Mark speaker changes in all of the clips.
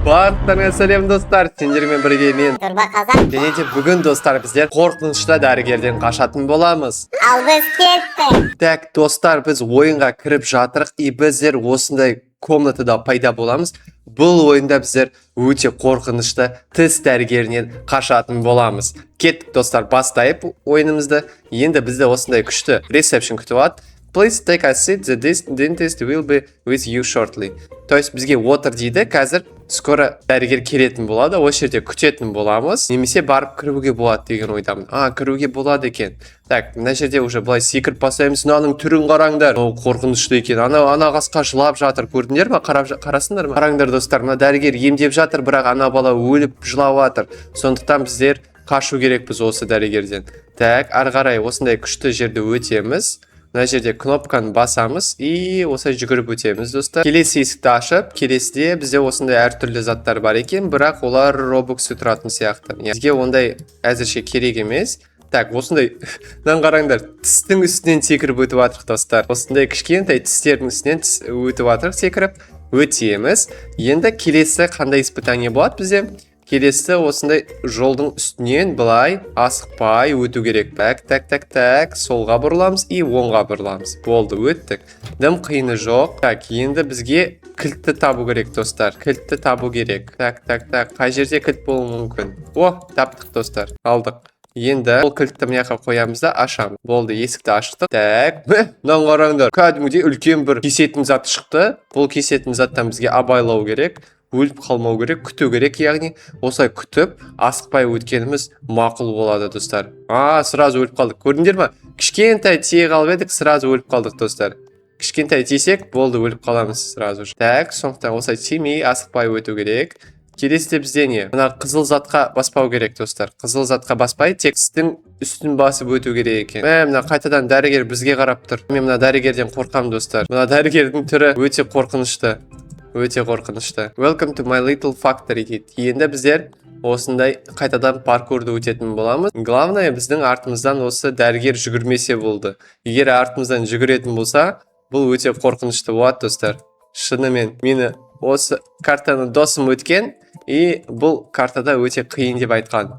Speaker 1: Барлықтарыңа сәлем достар, сендермен бірге мен
Speaker 2: Турбо Қазан.
Speaker 1: және де бүгін достар біздер қорқынышты дәрігерден қашатын боламыз.
Speaker 2: Ал біз кеттік.
Speaker 1: Так, достар, біз ойынға кіріп жатырық и біздер осындай комнатада пайда боламыз. Бұл ойында біздер өте қорқынышты тіс дәрігерінен қашатын боламыз. Кеттік достар, бастайып ойынымызды. Енді бізде осындай күшті ресепшн күтіп алады. Please take a seat, the dentist will be with you shortly. То есть бізге отыр дейді, қазір скоро дәрігер келетін болады, осы жерде күтетін боламыз. Немесе барып кіруге болады деген ойдамын. Кіруге болады екен. Так, мына жерде уже былай секіріп бастаймыз. Мынаның түрін қараңдар. Ол қорқынышты екен. Ана қасқа жылап жатыр. Көрдіңдер ме? Қарасыңдар ма? Қараңдар достар, мына дәрігер емдеп жатыр, бірақ ана бала өліп жылап жатыр. Сондықтан біздер қашу керекпіз осы дәрігерден. Так, ары қарай осындай күшті жерді өтеміз. Мына жерде кнопканы басамыз и осылай жүгіріп өтеміз достар. Келесі есікті ашып, келесіде бізде осындай әртүрлі заттар бар екен, бірақ олар робоксы тұратын сияқты. Бізге ондай әзірше керек емес. Так, осындай қараңдар, тістің үстінен секіріп өтіп жатырық достар. Осындай кішкентай тістердің үстінен өтіп жатырық, секіріп өтеміз. Енді келесі қандай испытание болады бізде? Келесі осындай жолдың үстінен былай асықпай өту керек. Так, солға бұрыламыз и оңға бұрыламыз. Болды, өттік. Дым қиыны жоқ. Так, енді бізге кілтті табу керек достар. Кілтті табу керек. Так, қай жерде кілт болуы мүмкін? Таптық достар. Алдық. Енді бұл кілтті мыняққа қоямыз да ашамыз. Болды, есікті аштық. Так, мынаны қараңдар. Кәдімгідей үлкен бір кесетін зат шықты. Бұл кесетін заттан бізге абайлау керек. Өліп қалмау керек, күту керек, яғни осылай күтіп, асықпай өткеніміз мақұл болады достар. Сразу өліп қалдық. Көрдіңдер ме? Кішкентай тие қалып едік, сразу өліп қалдық достар. Кішкентай тисек, болды, өліп қаламыз сразу. Так, сондықтан осылай тимей, асықпай өту керек. Келесіде бізде не? Мына қызыл затқа баспау керек достар. Қызыл затқа баспай, тек тістің үстін басып өту керек екен. Мына қайтадан дәрігер бізге қарап тұр. Мен мына дәрігерден қорқам достар. Мына дәрігердің түрі өте қорқынышты. Welcome to my little factory дейді. Енді біздер осындай қайтадан паркурды өтетін боламыз. Главное, біздің артымыздан осы дәрігер жүгірмесе болды. Егер артымыздан жүгіретін болса, бұл өте қорқынышты болады достар. Шынымен, мені осы картаны досым өткен, и бұл картада өте қиын деп айтқан.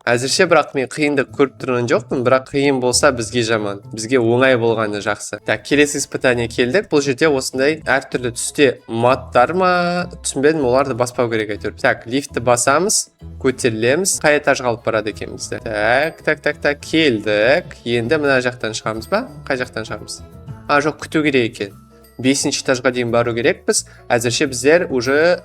Speaker 1: Әзірше бірақ мен қиындық көріп тұрған жоқпын, бірақ қиын болса бізге жаман. Бізге оңай болғаны жақсы. Так, келесі испытание келдік. Бұл жерде осындай әртүрлі түсте маттар ма? Түсінбедім, оларды баспау керек әйтеуір. Так, лифтті басамыз, көтерілеміз. Қай этажға алып барады екенбізді? Так, келдік. Енді мына жақтан шығамыз ба? Қай жақтан шығамыз? Жоқ, күту керек екен. 5-ші этажға дейін бару керекпіз. Әзірше біздер уже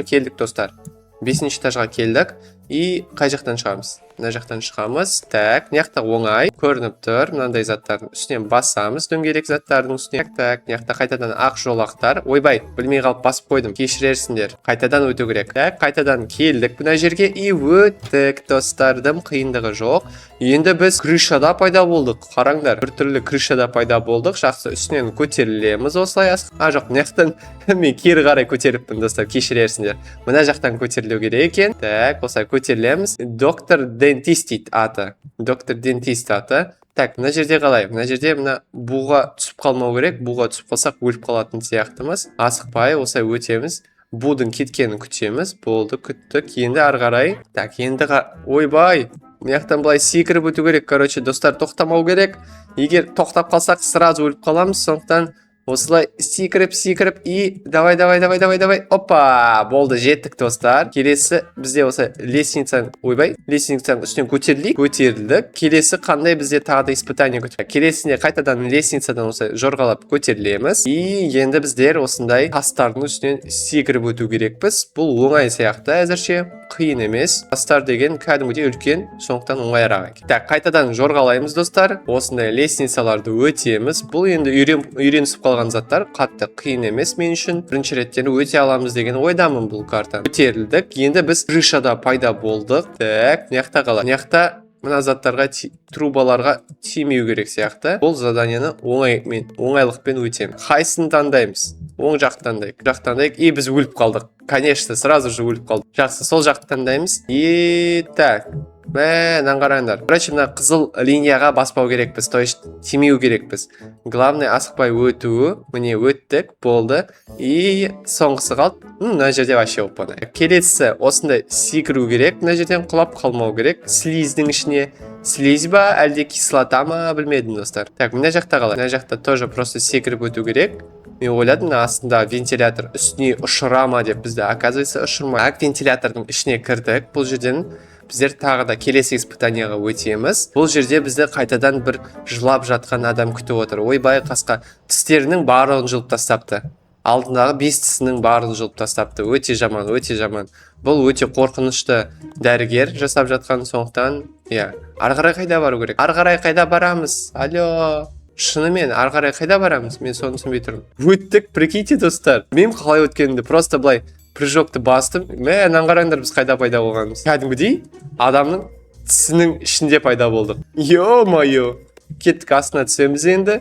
Speaker 1: келдік достар. 5-ші этажға келдік. И қай жақтан шығамыз? Мына жақтан шығамыз. Так, мыняқта оңай көрініп тұр. Мынандай заттардың үстінен басамыз, дөңгелек заттардың үстінен. Так, мыняқта қайтадан ақ жолақтар. Ойбай, білмей қалып басып қойдым. Кешірерсіңдер. Қайтадан өту керек. Так, қайтадан келдік мына жерге и өттік достардың, қиындығы жоқ. Енді біз крышада пайда болдық. Қараңдар, бір түрлі крышада пайда болдық. Жақсы, үстінен көтерілеміз осылай. Жоқ, мыняқтан мен кері қарай көтеріппін достар, кешірерсіңдер. Мына жақтан көтерілу керек екен. Так, осылай көтерілеміз. Доктор Дентист аты. Доктор Дентист аты. Так, мына жерде қалай? Мына жерде мына буға түсіп қалмау керек. Буға түсіп қалсақ өліп қалатын сияқтымыз. Асықпай осылай өтеміз. Будың кеткенін күтеміз. Болды, күттік. Енді ары қарай. Так, енді ойбай. Мыяқтан былай секіріп өту керек. Короче, достар, тоқтамау керек. Егер тоқтап қалсақ, сразу өліп қаламыз. Сондықтан осылай секіріп и давай. Опа, болды, жеттік достар. Келесі бізде осылай лестницаның үстінен көтерілдік. Келесі қандай бізде тағы да испытание күтіп. Келесінде қайтадан лестницадан осылай жорғалап көтерілеміз. И енді біздер осындай тастардың үстінен секіріп өту керекпіз. Бұл оңай сияқты әзірше, қиын емес. Тастар деген кәдімгідей үлкен, сондықтан оңайырақ екен. Так, қайтадан жорғалаймыз достар. Осындай лестницаларды өтеміз. Бұл енді үйренісіп қалған заттар, қатты қиын емес мен үшін. Бірінші реттен өте аламыз деген ойдамын бұл карта. Көтерілдік. Енді біз крышада пайда болдық. Так, мыняқта қалады. Мыняқта мына заттарға, трубаларға тимеу керек сияқты. Бұл заданияны оңайлықпен өтемін. Қайсысын таңдаймыз? Оң жақ таңдайық. И біз өліп қалдық. Конечно, сразу же өліп қалдық. Жақсы, сол жақты таңдаймыз. И так, Мынаны қараңдар. Короче, мына қызыл линияға баспау керекпіз, то есть тимеу керекпіз. Главное асықпай өтуі. Міне өттік, болды. И соңғысы қалды. Мына жерде вообще опаны. Келесі осындай секіру керек. Мына жерден құлап қалмау керек. Слиздің ішіне. Слизь ба, әлде кислота ма, білмедім, достар. Так, мына жақта қалай. Мына жақта тоже просто секіріп өту керек. Мен ойладым, астында вентилятор үстіне ұшыра ма деп, бізді оказывается ұшырмай. Вентилятордың ішіне кірдік. Бұл жерден біздер тағы да келесі испытанияға өтеміз. Бұл жерде бізді қайтадан бір жылап жатқан адам күтіп отыр. Ойбай қасқа, тістерінің барлығын жұлып тастапты. Алдындағы 5 тісінің барлығын жұлып тастапты. Өте жаман, өте жаман. Бұл өте қорқынышты дәрігер жасап жатқан сондықтан, ары қарай қайда бару керек? Ары қарай қайда барамыз? Алло. Шынымен, ары қарай қайда барамыз? Мен соны түсінбей тұрмын. Өттік, прикиньте, достар. Мен қалай өткенімді просто былай прыжокты бастым. Мынаны қараңдар, біз қайда пайда болғанымыз. Кәдімгідей адамның тісінің ішінде пайда болдық. Ё-моё. Кеттік, астына түсеміз енді.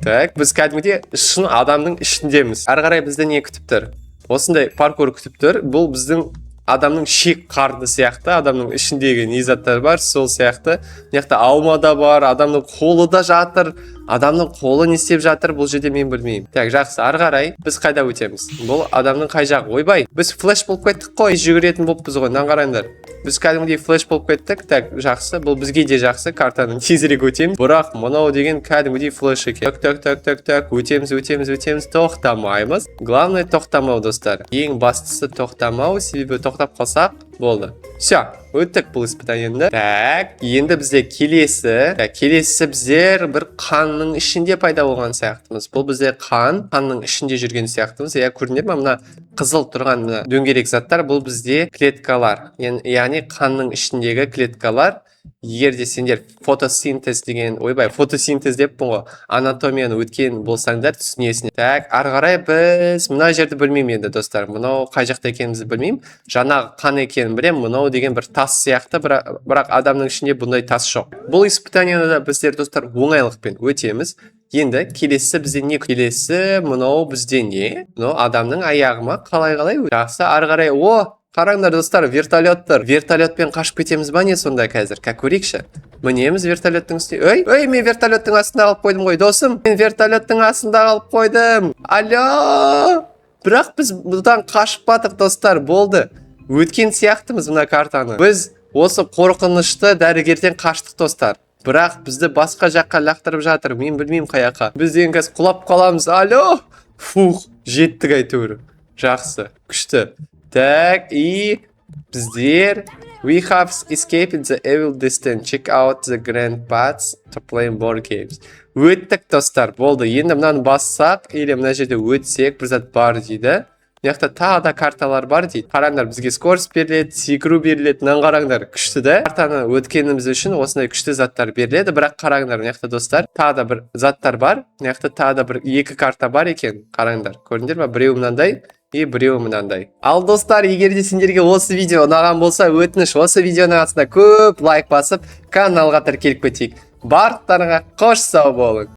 Speaker 1: Так, біз кәдімгідей шын адамның ішіндеміз. Ары қарай бізді не күтіп тұр? Осындай паркур күтіп тұр. Бұл біздің адамның шек қарны сияқты, адамның ішіндегі не заттар бар, сол сияқты. Мыняқта алма да бар, адамның қолы да жатыр. Адамның қолы не істеп жатыр, бұл жерде мен білмеймін. Так, жақсы, ары қарай біз қайда өтеміз? Бұл адамның қай жағы? Ойбай, біз флеш болып кеттік қой, жүгіретін болыппыз ғой, мынаны қараңдар. Біз кәдімгідей флеш болып кеттік. Так, жақсы, бұл бізге де жақсы, картаның тезірек өтеміз. Бірақ мынау деген кәдімгідей флеш екен. Так, өтеміз, тоқтамаймыз. Главное тоқтамау, достар. Ең бастысы тоқтамау, себебі тоқтап қалсақ болды. Все, өттік бұл испытанияны. Так, енді бізде келесі біздер бір қанның ішінде пайда болған сияқтымыз. Бұл бізде қанның ішінде жүрген сияқтымыз. Көрінер ме, мына қызыл тұрған дөңгелек заттар, бұл бізде клеткалар. Яғни қанның ішіндегі клеткалар. Егер де сендер фотосинтез деген, фотосинтез деп бұнғы анатомияны өткен болсаңдар түсінесіңдер. Так, ары қарай біз мына жерді білмеймін енді, достар. Мынау қай жақта екенімізді білмеймін. Жаңағы қан екенін білемін. Мынау деген бір тас сияқты, бірақ адамның ішінде бұндай тас жоқ. Бұл испытанияны да біздер, достар, оңайлықпен өтеміз. Енді келесі бізде не? Келесі мынау бізде не? Мынау адамның аяғыма қалай жақсы, ары қарай. Қараңдар, достар, вертолеттер. Вертолетпен қашып кетеміз ба не сонда қазір? Көрейікші. Мінеміз вертолеттің үстіне. Мен вертолеттің астында қалып қойдым ғой, досым. Мен вертолеттің астында қалып қойдым. Алло! Бірақ біз бұдан қашып баттық, достар, болды. Өткен сияқтымыз мына картаны. Біз осы қорқынышты дәрігерден қаштық, достар. Бірақ бізді басқа жаққа лақтырып жатыр. Мен білмеймін қаяққа. Біз деген қазір құлап қаламыз. Алло! Фух, жеттік әйтеуір. Жақсы, күшті. Так, и біздер we have escaped the evil distance. Check out the grand paths to play more games. Өттік, достар, болды. Енді мынаны бассақ, или мына жерде өтсек, бір зат бар дейді. Мыняқта тағы да карталар бар дейді. Қараңдар, бізге скорость беріледі, секіру беріледі. Мынаны қараңдар, күшті да. Картаны өткеніміз үшін осындай күшті заттар беріледі. Бірақ қараңдар, мыняқта, достар, тағы да бір заттар бар. Мыняқта тағы да бір екі карта бар екен. Қараңдар, көрдіңдер ме? Біреу мынандай, и біреу мынандай. Ал, достар, егер де сендерге осы видео ұнаған болса, өтініш осы видеоның астына көп лайк басып, каналға тіркеліп кетейік. Барлықтарыңа қош сау болың.